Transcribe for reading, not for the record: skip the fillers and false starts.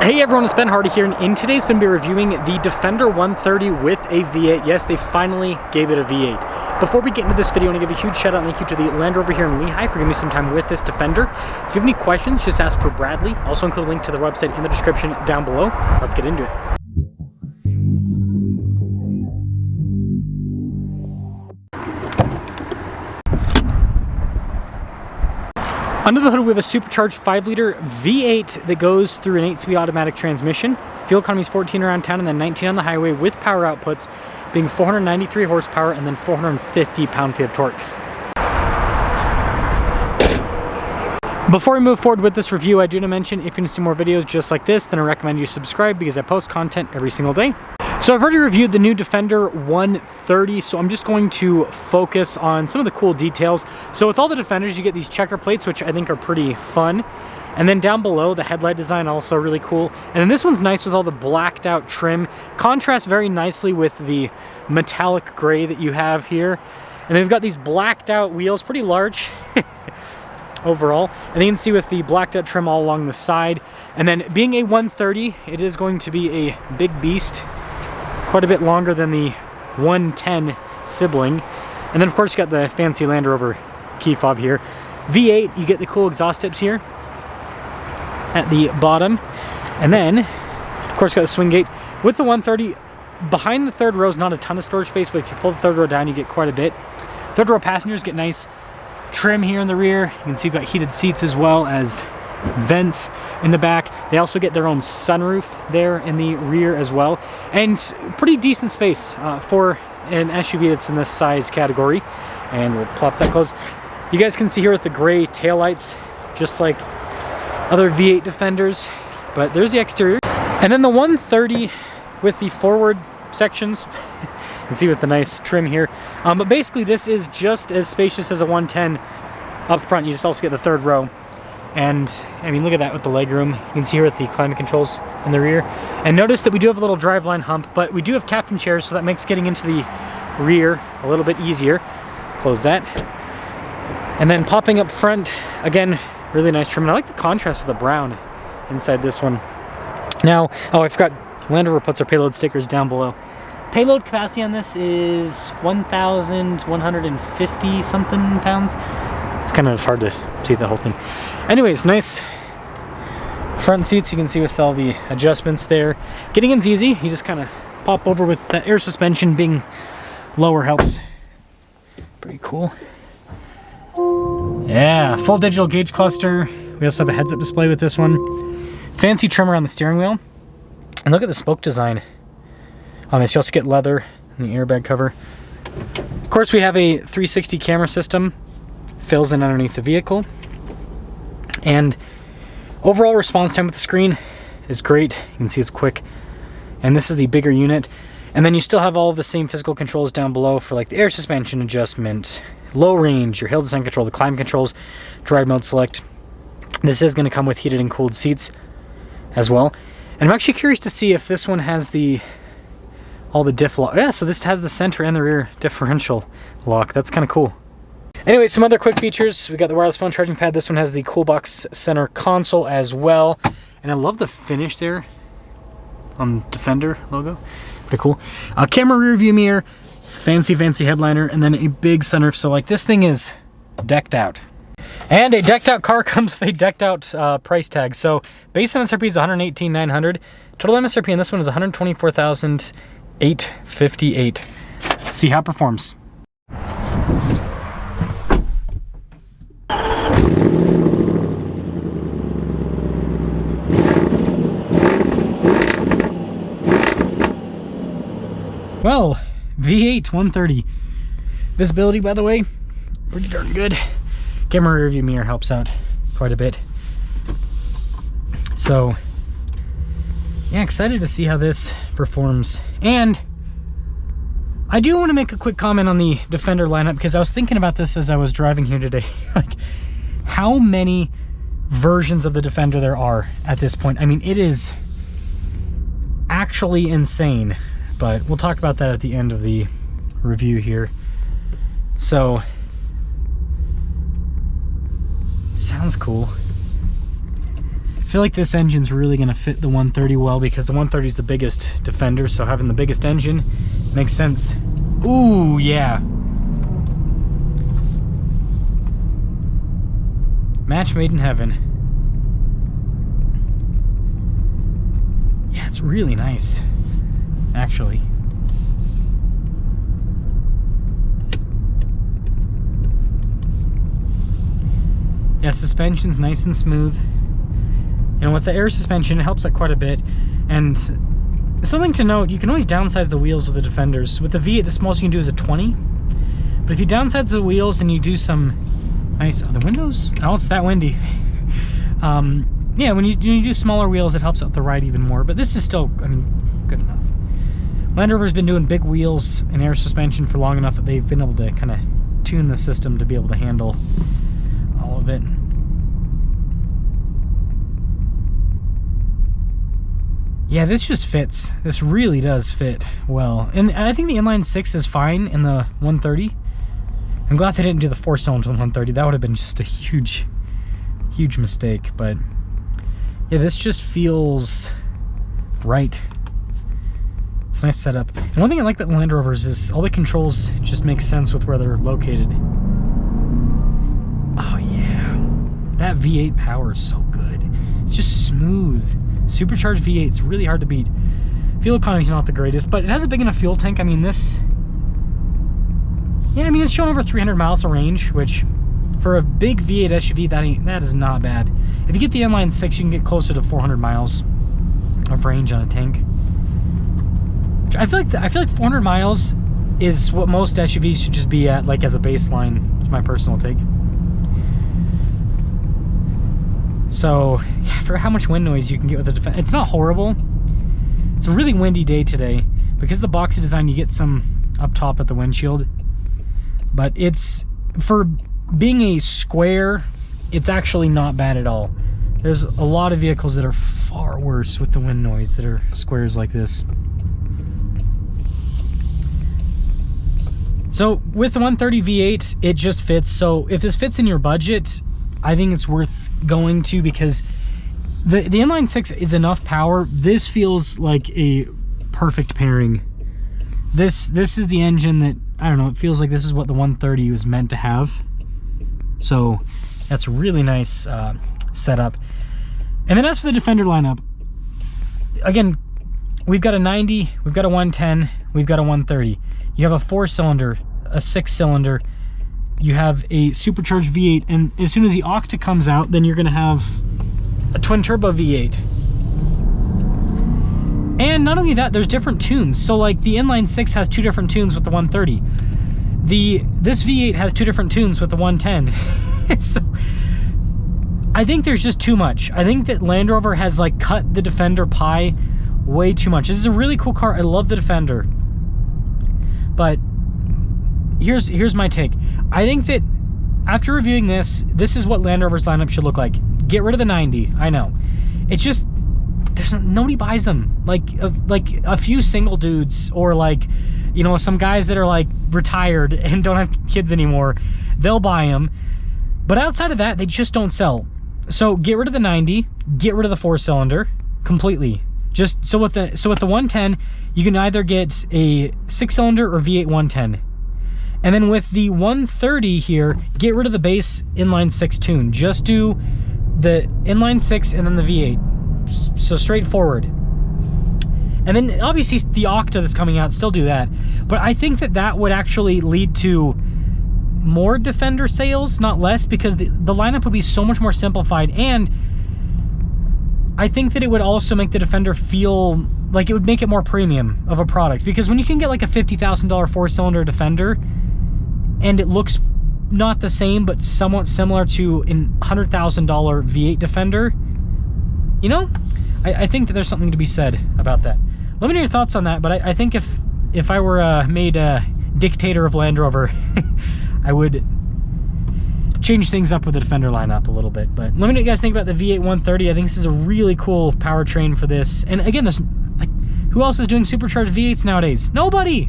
Hey everyone, it's Ben Hardy here, and in today's going to be reviewing the Defender 130 with a V8. Yes, they finally gave it a V8. Before we get into this video, I want to give a huge shout out and thank you to the Land Rover here in Lehigh for giving me some time with this Defender. If you have any questions, just ask for Bradley. I'll also include a link to the website in the description down below. Let's get into it. Under the hood, we have a supercharged 5-liter V8 that goes through an 8-speed automatic transmission. Fuel economy is 14 around town and then 19 on the highway, with power outputs being 493 horsepower and then 450 pound-feet of torque. Before we move forward with this review, I do want to mention if you want to see more videos just like this, then I recommend you subscribe because I post content every single day. So I've already reviewed the new Defender 130, so I'm just going to focus on some of the cool details. So with all the Defenders, you get these checker plates, which I think are pretty fun. And then down below, the headlight design also really cool. And then this one's nice with all the blacked out trim. Contrasts very nicely with the metallic gray that you have here. And they've got these blacked out wheels, pretty large overall. And you can see with the blacked out trim all along the side. And then being a 130, it is going to be a big beast. Quite a bit longer than the 110 sibling. And then of course you got the fancy Land Rover key fob here. V8, you get the cool exhaust tips here at the bottom. And then of course you got the swing gate. With the 130, behind the third row is not a ton of storage space, but if you fold the third row down, you get quite a bit. Third row passengers get nice trim here in the rear. You can see you've got heated seats as well as vents in the back. They also get their own sunroof there in the rear as well, and pretty decent space for an SUV that's in this size category. And we'll plop that close. You guys can see here with the gray taillights, just like other V8 Defenders, but there's the exterior. And then the 130 with the forward sections you can see with the nice trim here, but basically this is just as spacious as a 110 up front. You just also get the third row. And I mean, look at that with the legroom. You can see here with the climate controls in the rear. And notice that we do have a little driveline hump, but we do have captain chairs, so that makes getting into the rear a little bit easier. Close that. And then popping up front, again, really nice trim. And I like the contrast with the brown inside this one. Now, oh, I forgot, Land Rover puts our payload stickers down below. Payload capacity on this is 1,150 something pounds. It's kind of hard to see the whole thing. Anyways, nice front seats. You can see with all the adjustments there. Getting in's easy. You just kind of pop over with the air suspension being lower helps. Pretty cool. Yeah, full digital gauge cluster. We also have a heads-up display with this one. Fancy trim around the steering wheel. And look at the spoke design on this. You also get leather in the airbag cover. Of course, we have a 360 camera system. Fills in underneath the vehicle. And overall response time with the screen is great. You can see it's quick. And this is the bigger unit. And then you still have all of the same physical controls down below for like the air suspension adjustment, low range, your hill descent control, the climate controls, drive mode select. This is going to come with heated and cooled seats as well. And I'm actually curious to see if this one has all the diff lock. Yeah, so this has the center and the rear differential lock. That's kind of cool. Anyway, some other quick features. We got the wireless phone charging pad. This one has the Coolbox Center console as well. And I love the finish there on Defender logo. Pretty cool. Camera rear view mirror, fancy headliner, and then a big sunroof. So like this thing is decked out. And a decked out car comes with a decked out price tag. So base MSRP is $118,900. Total MSRP on this one is $124,858. Let's see how it performs. Well, V8 130. Visibility, by the way, pretty darn good. Camera rear view mirror helps out quite a bit. So, yeah, excited to see how this performs. And I do want to make a quick comment on the Defender lineup, because I was thinking about this as I was driving here today. Like, how many versions of the Defender there are at this point. I mean, it is actually insane. But we'll talk about that at the end of the review here. So, sounds cool. feel like this engine's really going to fit the 130 well, because the 130 is the biggest Defender, so having the biggest engine makes sense. Ooh, yeah. Match made in heaven. Yeah, it's really nice, actually. Yeah, suspension's nice and smooth. You know, with the air suspension, it helps that quite a bit. And something to note, you can always downsize the wheels with the Defenders. With the V8, the smallest you can do is a 20. But if you downsize the wheels and you do some nice... Oh, the windows? Oh, it's that windy. Yeah, when you do smaller wheels, it helps out the ride even more. But this is still, I mean, good enough. Land Rover's been doing big wheels and air suspension for long enough that they've been able to kind of tune the system to be able to handle all of it. Yeah, this just fits. This really does fit well. And I think the inline 6 is fine in the 130. I'm glad they didn't do the 4-cylinder in the 130. That would have been just a huge mistake. But yeah, this just feels right. It's a nice setup. And one thing I like about the Land Rovers is all the controls just make sense with where they're located. Oh yeah, that V8 power is so good. It's just smooth. Supercharged V8, it's really hard to beat. Fuel economy's not the greatest, but it has a big enough fuel tank. I mean, this... Yeah, I mean, it's showing over 300 miles of range, which for a big V8 SUV, that is not bad. If you get the inline 6, you can get closer to 400 miles of range on a tank. I feel like 400 miles is what most SUVs should just be at, like as a baseline. It's my personal take. So, yeah, for how much wind noise you can get with the Defender, it's not horrible. It's a really windy day today. Because of the boxy design, you get some up top at the windshield. But it's, for being a square, it's actually not bad at all. There's a lot of vehicles that are far worse with the wind noise that are squares like this. So, with the 130 V8, it just fits. So, if this fits in your budget, I think it's worth going to, because the inline 6 is enough power. This feels like a perfect pairing. This is the engine that, I don't know, it feels like this is what the 130 was meant to have. So that's a really nice setup. And then as for the Defender lineup, again, we've got a 90, we've got a 110, we've got a 130. You have a 4-cylinder, a 6-cylinder, you have a supercharged V8, and as soon as the Octa comes out, then you're going to have a twin-turbo V8. And not only that, there's different tunes. So like the inline 6 has 2 different tunes with the 130. This V8 has 2 different tunes with the 110. So I think there's just too much. I think that Land Rover has like cut the Defender pie way too much. This is a really cool car. I love the Defender. But here's my take. I think that after reviewing this is what Land Rover's lineup should look like. Get rid of the 90. I know. It's just, nobody buys them. Like a few single dudes, or like, you know, some guys that are like retired and don't have kids anymore, they'll buy them. But outside of that, they just don't sell. So get rid of the 90, get rid of the 4-cylinder completely. Just so with the 110, you can either get a 6-cylinder or V8 110. And then with the 130 here, get rid of the base inline 6 tune. Just do the inline 6 and then the V8. So straightforward. And then obviously the Octa that's coming out, still do that. But I think that would actually lead to more Defender sales, not less, because the lineup would be so much more simplified. And I think that it would also make the Defender feel like it would make it more premium of a product. Because when you can get like a $50,000 4-cylinder Defender, and it looks not the same, but somewhat similar to a $100,000 V8 Defender, you know, I think that there's something to be said about that. Let me know your thoughts on that, but I think if I were made a dictator of Land Rover, I would change things up with the Defender lineup a little bit. But let me know what you guys think about the V8 130. I think this is a really cool powertrain for this. And again, who else is doing supercharged V8s nowadays? Nobody!